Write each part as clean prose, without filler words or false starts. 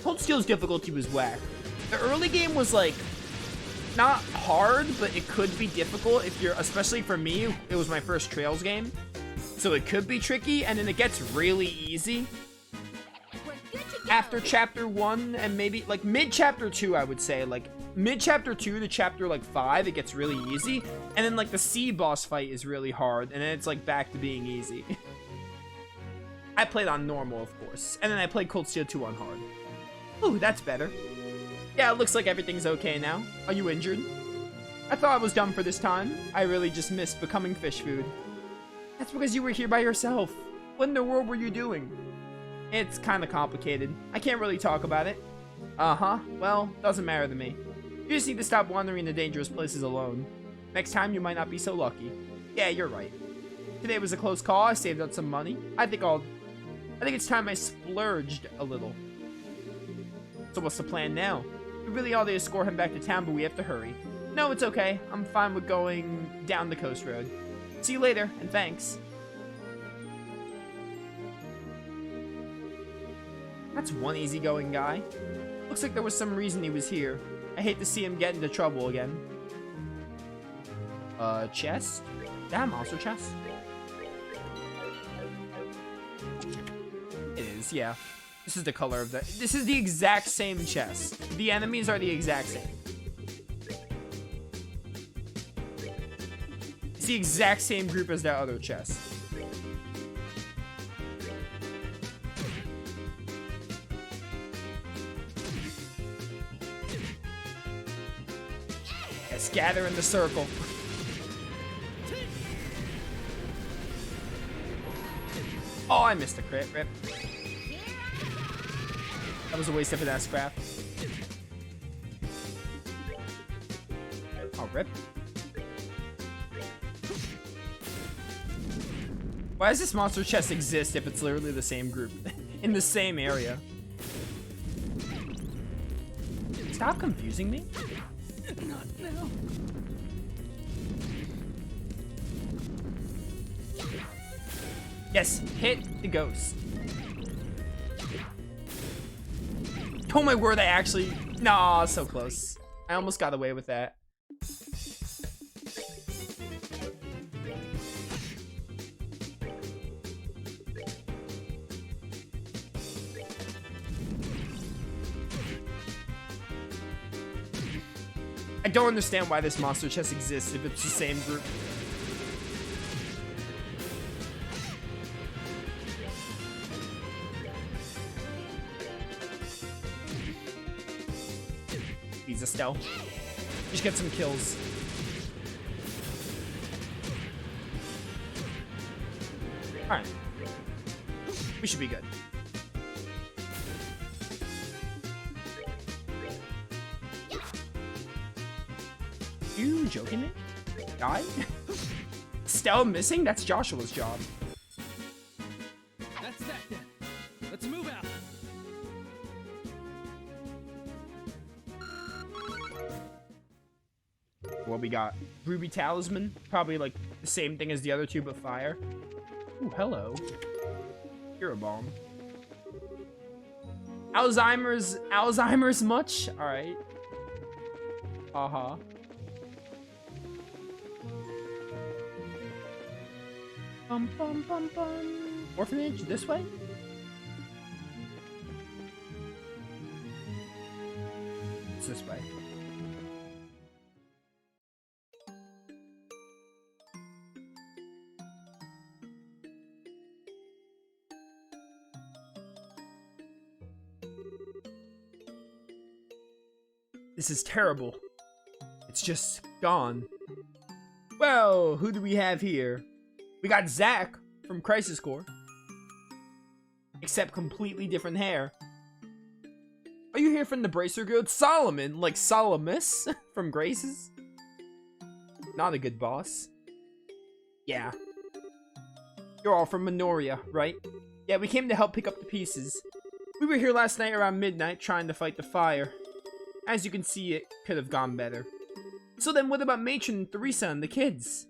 Cold Steel's difficulty was whack. The early game was like not hard, but it could be difficult if you're, especially for me, it was my first Trails game. So it could be tricky, and then it gets really easy after chapter 1 and maybe like mid chapter 2, I would say. Like mid chapter 2 to chapter like 5, it gets really easy, and then like the C boss fight is really hard, and then it's like back to being easy. I played on normal, of course, and then I played Cold Steel 2 on hard. Ooh, that's better. Yeah, it looks like everything's okay now. Are you injured? I thought I was done for this time. I really just missed becoming fish food. That's because you were here by yourself. What in the world were you doing? It's kind of complicated. I can't really talk about it. Uh-huh. Well, doesn't matter to me. You just need to stop wandering to dangerous places alone. Next time, you might not be so lucky. Yeah, you're right. Today was a close call. I saved up some money. I think it's time I splurged a little. So what's the plan now? We really ought to escort him back to town, but we have to hurry. No, it's okay. I'm fine with going down the coast road. See you later, and thanks. That's one easygoing guy. Looks like there was some reason he was here. I hate to see him get into trouble again. Chest? That monster chest? It is, yeah. This is the color of the... This is the exact same chest. The enemies are the exact same. It's the exact same group as that other chest. Let's gather in the circle. Oh, I missed a crit. Rip. That was a waste of an S-scrap. Oh, rip. Why does this monster chest exist if it's literally the same group? In the same area? Stop confusing me. Not now. Yes, hit the ghost. Oh my word, I actually... Nah, so close. I almost got away with that. I don't understand why this monster chest exists if it's the same group. He's a stealth. Just get some kills. Alright. We should be good. You joking me? Die? Stell missing? That's Joshua's job. That's that then. Let's move out. What we got? Ruby Talisman. Probably like the same thing as the other two, but fire. Ooh, hello. Hero Bomb. Alzheimer's much? Alright. Uh-huh. Bum, bum, bum, bum. Orphanage this way? It's this way. This is terrible. It's just gone. Well, who do we have here? We got Zach from Crisis Core. Except completely different hair. Are you here from the Bracer Guild? Solomon, like Solomus from Graces? Not a good boss. Yeah. You're all from Minoria, right? Yeah, we came to help pick up the pieces. We were here last night around midnight trying to fight the fire. As you can see, it could have gone better. So then what about Matron and Theresa and the kids?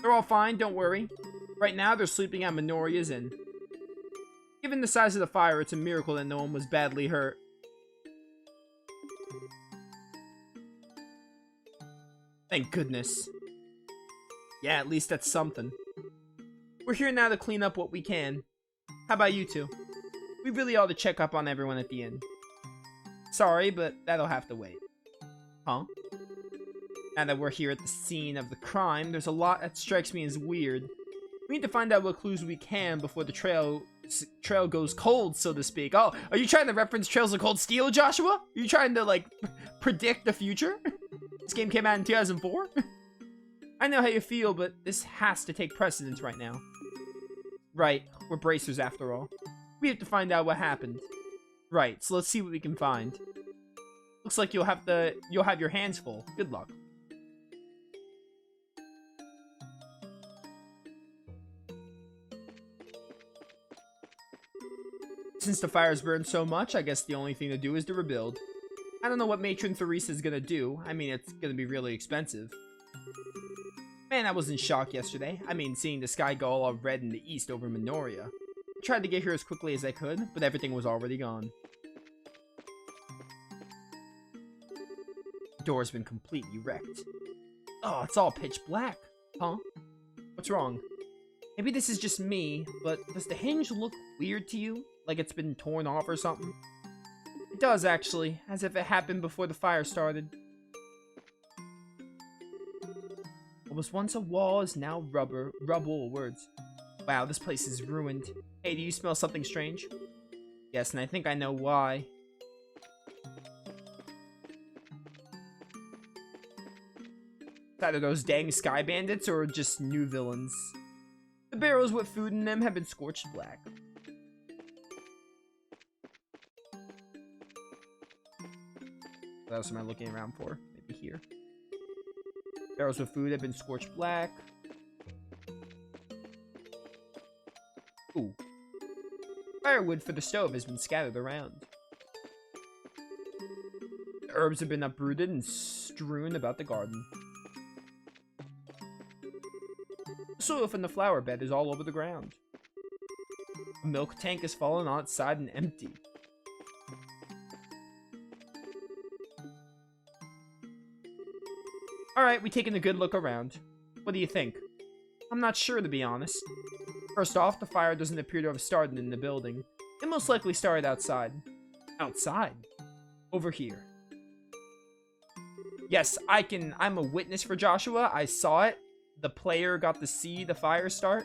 They're all fine, don't worry. Right now, they're sleeping at Minoria's Inn. Given the size of the fire, it's a miracle that no one was badly hurt. Thank goodness. Yeah, at least that's something. We're here now to clean up what we can. How about you two? We really ought to check up on everyone at the inn. Sorry, but that'll have to wait. Huh? Now that we're here at the scene of the crime, there's a lot that strikes me as weird. We need to find out what clues we can before the trail goes cold, so to speak. Oh, are you trying to reference Trails of Cold Steel, Joshua? Are you trying to, like, predict the future? This game came out in 2004? I know how you feel, but this has to take precedence right now. Right, we're bracers after all. We have to find out what happened. Right, so let's see what we can find. Looks like you'll have your hands full. Good luck. Since the fire's burned so much, I guess the only thing to do is to rebuild. I don't know what Matron Theresa's gonna do. I mean, it's gonna be really expensive. Man, I was in shock yesterday. I mean, seeing the sky go all red in the east over Minoria. I tried to get here as quickly as I could, but everything was already gone. The door's been completely wrecked. Oh, it's all pitch black. Huh? What's wrong? Maybe this is just me, but does the hinge look weird to you? Like it's been torn off or something? It does, actually, as if it happened before the fire started. What was once a wall is now rubble. Words. Wow, this place is ruined. Hey, do you smell something strange? Yes, and I think I know why. It's either those dang sky bandits or just new villains. The barrels with food in them have been scorched black. What else am I looking around for? Maybe here. Barrels with food have been scorched black. Ooh. Firewood for the stove has been scattered around. The herbs have been uprooted and strewn about the garden. The soil from the flower bed is all over the ground. A milk tank has fallen on its side and empty. Alright, we taken a good look around. What do you think? I'm not sure, to be honest. First off, the fire doesn't appear to have started in the building. It most likely started outside. Outside? Over here. Yes, I'm a witness for Joshua. I saw it. The player got to see the fire start.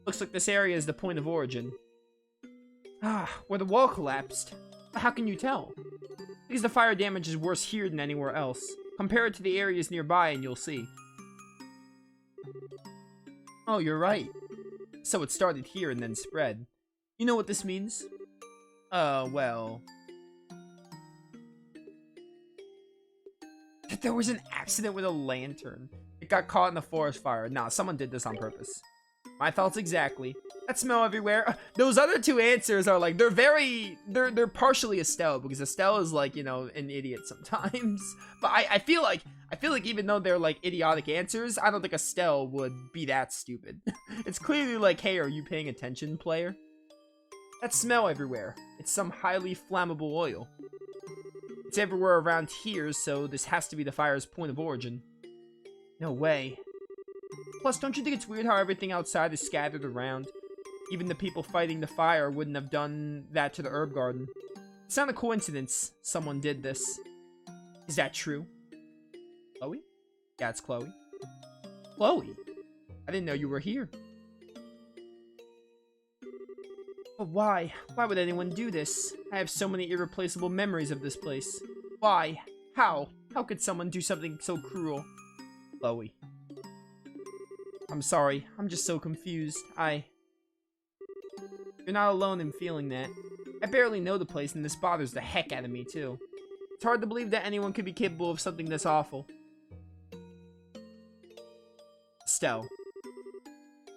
Looks like this area is the point of origin. Ah, where the wall collapsed. But how can you tell? Because the fire damage is worse here than anywhere else. Compare it to the areas nearby and you'll see. Oh, you're right. So it started here and then spread. You know what this means? Well... There was an accident with a lantern. It got caught in the forest fire. Nah, someone did this on purpose. My thoughts exactly. That smell everywhere. Those other two answers are like, they're partially Estelle, because Estelle is like, you know, an idiot sometimes. But I feel like even though they're like idiotic answers, I don't think Estelle would be that stupid. It's clearly like, hey, are you paying attention, player? That smell everywhere. It's some highly flammable oil. It's everywhere around here, so this has to be the fire's point of origin. No way. Plus, don't you think it's weird how everything outside is scattered around? Even the people fighting the fire wouldn't have done that to the herb garden. It's not a coincidence someone did this. Is that true? Chloe? Yeah, it's Chloe. Chloe? I didn't know you were here. But why? Why would anyone do this? I have so many irreplaceable memories of this place. Why? How? How could someone do something so cruel? Chloe. I'm sorry. I'm just so confused. You're not alone in feeling that. I barely know the place, and this bothers the heck out of me, too. It's hard to believe that anyone could be capable of something this awful. Estelle.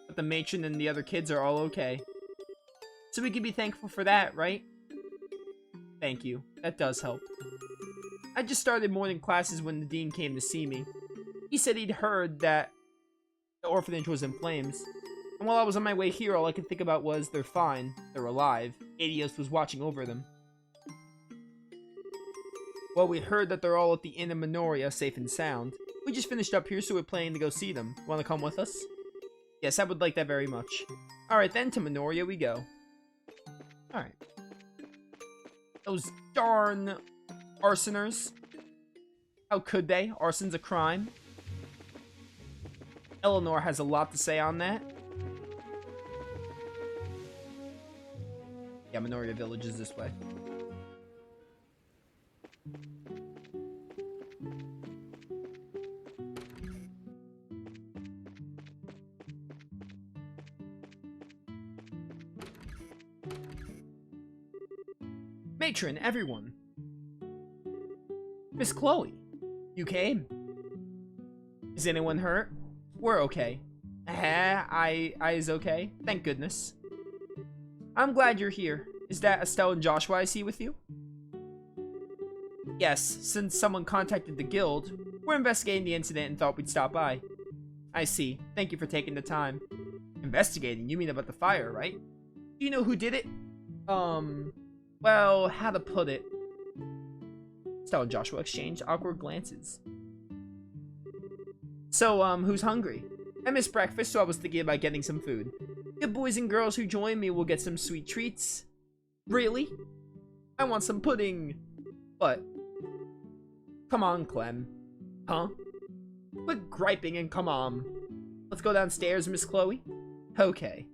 But the matron and the other kids are all okay. So we can be thankful for that, right? Thank you. That does help. I just started morning classes when the dean came to see me. He said he'd heard that the orphanage was in flames. And while I was on my way here, all I could think about was, they're fine, they're alive. Adios was watching over them. Well, we heard that they're all at the Inn of Minoria, safe and sound. We just finished up here, so we're planning to go see them. Want to come with us? Yes, I would like that very much. Alright then, to Minoria we go. Alright. Those darn arsoners. How could they? Arson's a crime. Eleanor has a lot to say on that. Yeah, Minoria Village is this way. Matron, everyone. Miss Chloe, you came? Is anyone hurt? We're okay. I is okay. Thank goodness. I'm glad you're here. Is that Estelle and Joshua I see with you? Yes, since someone contacted the guild, we're investigating the incident and thought we'd stop by. I see. Thank you for taking the time. Investigating? You mean about the fire, right? Do you know who did it? Well, how to put it? Estelle and Joshua exchanged awkward glances. So, who's hungry? I missed breakfast, so I was thinking about getting some food. The boys and girls who join me will get some sweet treats. Really? I want some pudding. What? Come on, Clem. Huh? Quit griping and come on. Let's go downstairs, Miss Chloe. Okay.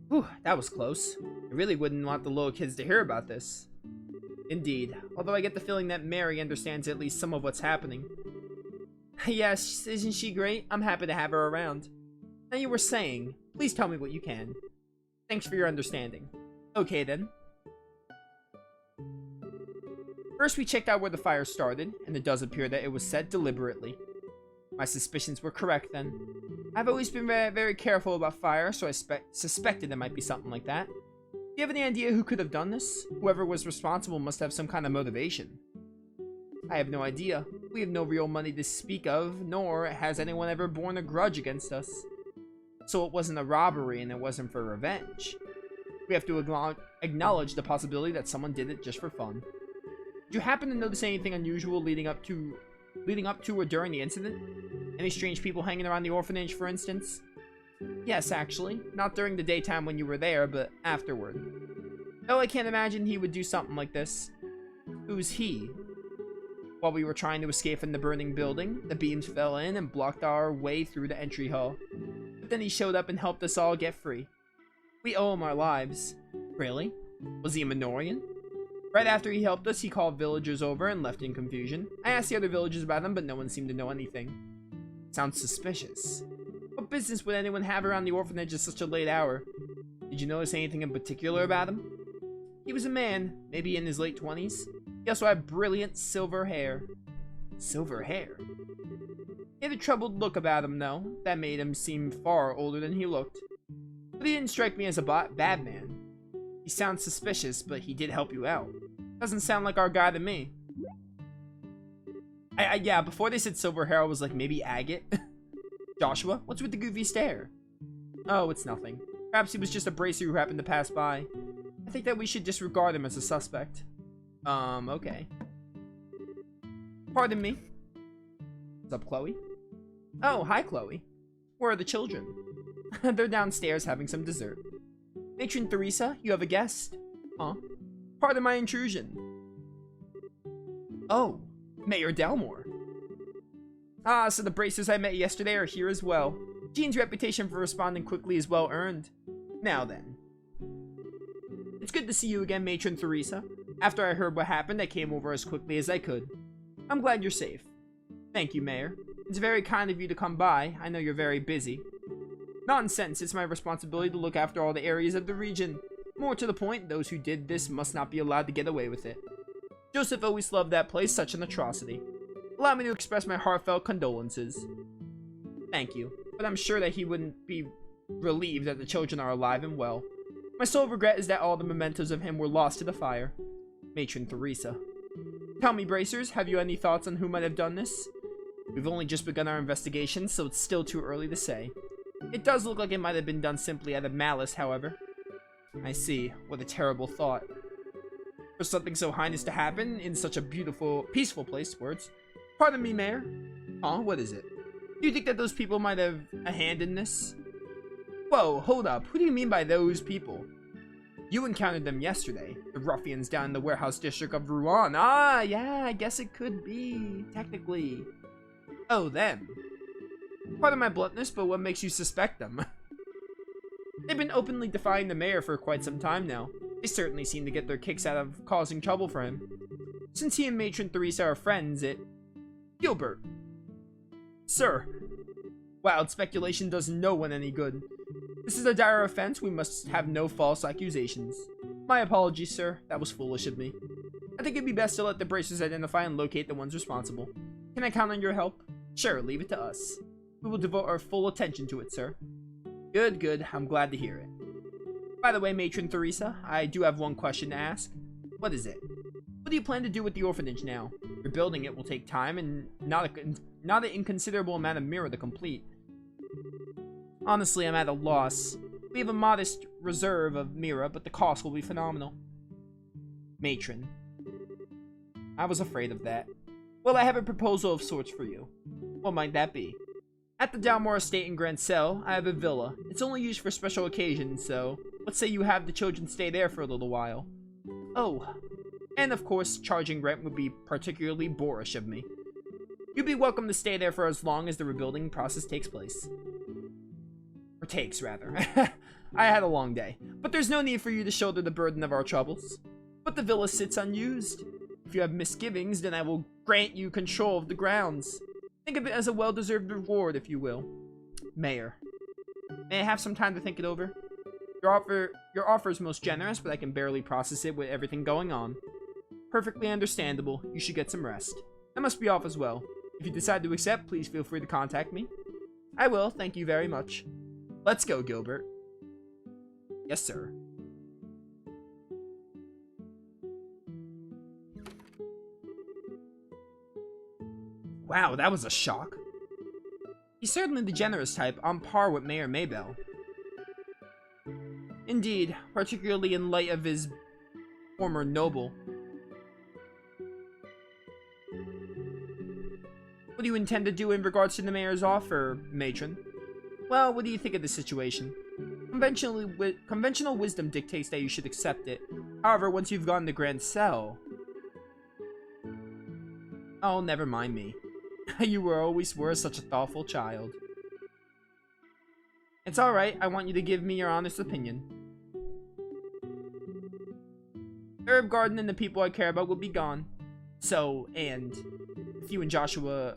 Whew, that was close. I really wouldn't want the little kids to hear about this. Indeed, although I get the feeling that Mary understands at least some of what's happening. Yes, isn't she great? I'm happy to have her around. Now you were saying, please tell me what you can. Thanks for your understanding. Okay then. First we checked out where the fire started, and it does appear that it was set deliberately. My suspicions were correct then. I've always been very careful about fire, so I suspected it might be something like that. Do you have any idea who could have done this? Whoever was responsible must have some kind of motivation. I have no idea. We have no real money to speak of, nor has anyone ever borne a grudge against us. So it wasn't a robbery and it wasn't for revenge. We have to acknowledge the possibility that someone did it just for fun. Did you happen to notice anything unusual leading up to or during the incident? Any strange people hanging around the orphanage, for instance? Yes, actually. Not during the daytime when you were there, but afterward. Though I can't imagine he would do something like this. Who's he? While we were trying to escape from the burning building, the beams fell in and blocked our way through the entry hall. But then he showed up and helped us all get free. We owe him our lives. Really? Was he a Minorian? Right after he helped us, he called villagers over and left in confusion. I asked the other villagers about him, but no one seemed to know anything. Sounds suspicious. What business would anyone have around the orphanage at such a late hour? Did you notice anything in particular about him? He was a man, maybe in his late 20s. He also had brilliant silver hair. Silver hair? He had a troubled look about him, though. That made him seem far older than he looked. But he didn't strike me as a bad man. He sounds suspicious, but he did help you out. Doesn't sound like our guy to me. Yeah, before they said silver hair, I was like, maybe agate? Joshua, what's with the goofy stare? Oh, it's nothing. Perhaps he was just a bracer who happened to pass by. I think that we should disregard him as a suspect. Okay. Pardon me. What's up, Chloe? Oh, hi, Chloe. Where are the children? They're downstairs having some dessert. Matron Theresa, you have a guest. Huh? Pardon my intrusion. Oh, Mayor Delmore. Ah, so the bracers I met yesterday are here as well. Jean's reputation for responding quickly is well earned. Now then. It's good to see you again, Matron Theresa. After I heard what happened, I came over as quickly as I could. I'm glad you're safe. Thank you, Mayor. It's very kind of you to come by. I know you're very busy. Nonsense, it's my responsibility to look after all the areas of the region. More to the point, those who did this must not be allowed to get away with it. Joseph always loved that place, such an atrocity. Allow me to express my heartfelt condolences. Thank you, but I'm sure that he wouldn't be relieved that the children are alive and well. My sole regret is that all the mementos of him were lost to the fire. Matron Theresa. Tell me, Bracers, have you any thoughts on who might have done this? We've only just begun our investigation, so it's still too early to say. It does look like it might have been done simply out of malice, however. I see. What a terrible thought. For something so heinous to happen in such a beautiful, peaceful place, words. Pardon me, Mayor. Huh? What is it? Do you think that those people might have a hand in this? Whoa, hold up. Who do you mean by those people? You encountered them yesterday. The ruffians down in the warehouse district of Rouen. Ah, yeah, I guess it could be, technically. Oh, them. Pardon my bluntness, but what makes you suspect them? They've been openly defying the mayor for quite some time now. They certainly seem to get their kicks out of causing trouble for him. Since he and Matron Theresa are friends, Gilbert. Sir. Wild speculation does no one any good. This is a dire offense. We must have no false accusations. My apologies, sir. That was foolish of me. I think it'd be best to let the bracers identify and locate the ones responsible. Can I count on your help? Sure, leave it to us. We will devote our full attention to it, sir. Good, good. I'm glad to hear it. By the way, Matron Theresa, I do have one question to ask. What is it? What do you plan to do with the orphanage now? Rebuilding it will take time and not an inconsiderable amount of mirror to complete. Honestly, I'm at a loss. We have a modest reserve of Mira, but the cost will be phenomenal. Matron. I was afraid of that. Well, I have a proposal of sorts for you. What might that be? At the Dalmore Estate in Grand Cell, I have a villa. It's only used for special occasions, so let's say you have the children stay there for a little while. Oh, and of course, charging rent would be particularly boorish of me. You'd be welcome to stay there for as long as the rebuilding process takes place. Or takes, rather. I had a long day. But there's no need for you to shoulder the burden of our troubles. But the villa sits unused. If you have misgivings, then I will grant you control of the grounds. Think of it as a well-deserved reward, if you will. Mayor. May I have some time to think it over? Your offer is most generous, but I can barely process it with everything going on. Perfectly understandable. You should get some rest. I must be off as well. If you decide to accept, please feel free to contact me. I will, thank you very much. Let's go, Gilbert. Yes, sir. Wow, that was a shock. He's certainly the generous type, on par with Mayor Maybell. Indeed, particularly in light of his former noble. What do you intend to do in regards to the mayor's offer, Matron? Well, what do you think of the situation? Conventional wisdom dictates that you should accept it. However, once you've gone to Grand Cell... Oh, never mind me. You always were such a thoughtful child. It's alright, I want you to give me your honest opinion. The herb garden and the people I care about will be gone. So, and if you and Joshua...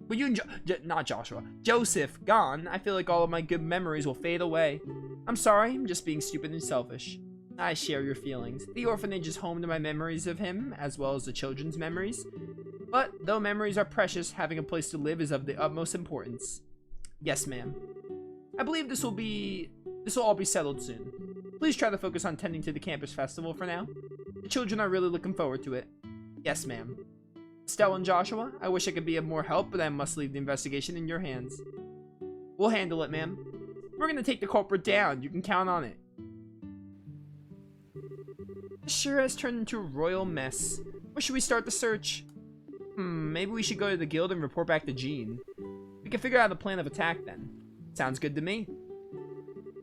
Well, you and not Joshua. Joseph gone, I feel like all of my good memories will fade away. I'm sorry, I'm just being stupid and selfish. I share your feelings. The orphanage is home to my memories of him, as well as the children's memories. But, though memories are precious, having a place to live is of the utmost importance. Yes, ma'am. I believe this will all be settled soon. Please try to focus on tending to the campus festival for now. The children are really looking forward to it. Yes, ma'am. Estelle and Joshua, I wish I could be of more help, but I must leave the investigation in your hands. We'll handle it, ma'am. We're gonna take the culprit down. You can count on it. This sure has turned into a royal mess. Where should we start the search? Maybe we should go to the guild and report back to Jean. We can figure out a plan of attack then. Sounds good to me.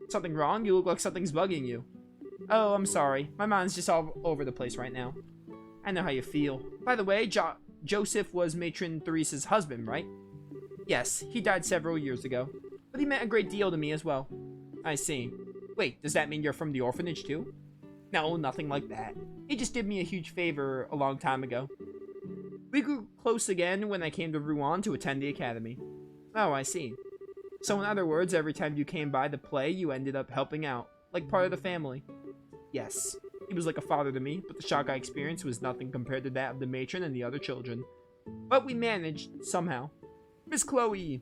Something wrong? You look like something's bugging you. Oh, I'm sorry. My mind's just all over the place right now. I know how you feel. By the way, Joseph was Matron Theresa's husband, right? Yes, he died several years ago. But he meant a great deal to me as well. I see. Wait, does that mean you're from the orphanage too? No, nothing like that. He just did me a huge favor a long time ago. We grew close again when I came to Rouen to attend the academy. Oh, I see. So in other words, every time you came by the play, you ended up helping out, like part of the family. Yes, he was like a father to me, but the shock I experienced was nothing compared to that of the matron and the other children. But we managed, somehow. Miss Chloe!